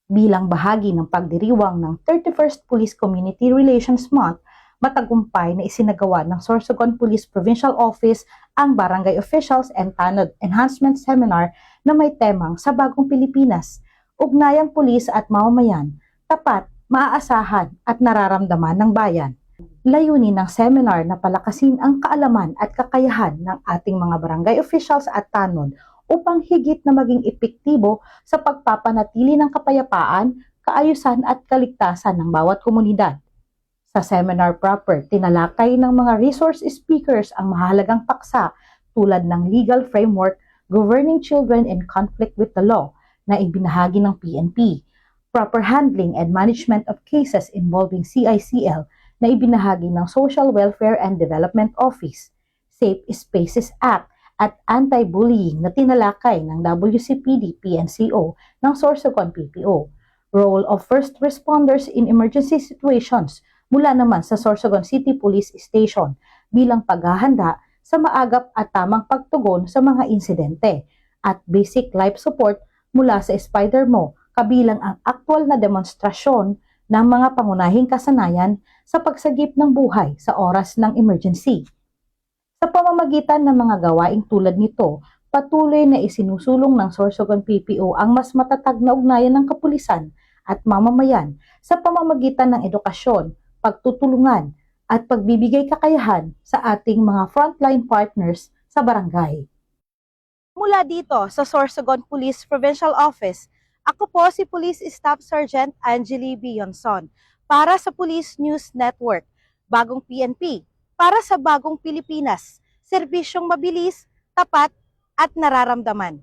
Bilang bahagi ng pagdiriwang ng 31st Police Community Relations Month, matagumpay na isinagawa ng Sorsogon Police Provincial Office ang Barangay Officials and Tanod Enhancement Seminar na may temang Sa Bagong Pilipinas, Ugnayang Pulis at Mamamayan, Tapat, Maaasahan at Nararamdaman ng Bayan. Layunin ng seminar na palakasin ang kaalaman at kakayahan ng ating mga barangay officials at tanod upang higit na maging epektibo sa pagpapanatili ng kapayapaan, kaayusan at kaligtasan ng bawat komunidad. Sa seminar proper, tinalakay ng mga resource speakers ang mahalagang paksa tulad ng legal framework governing children in conflict with the law na ibinahagi ng PNP, proper handling and management of cases involving CICL na ibinahagi ng Social Welfare and Development Office, Safe Spaces Act at anti-bullying na tinalakay ng WCPD-PNCO ng Sorsogon PPO, role of first responders in emergency situations mula naman sa Sorsogon City Police Station bilang paghahanda sa maagap at tamang pagtugon sa mga insidente at basic life support mula sa Spider-Mo kabilang ang aktwal na demonstrasyon ng mga pangunahing kasanayan sa pagsagip ng buhay sa oras ng emergency. Sa pamamagitan ng mga gawaing tulad nito, patuloy na isinusulong ng Sorsogon PPO ang mas matatag na ugnayan ng kapulisan at mamamayan sa pamamagitan ng edukasyon, pagtutulungan at pagbibigay kakayahan sa ating mga frontline partners sa barangay. Mula dito sa Sorsogon Police Provincial Office, ako po si Police Staff Sergeant Angeli Bionson para sa Police News Network, Bagong PNP, para sa Bagong Pilipinas, serbisyong mabilis, tapat at nararamdaman.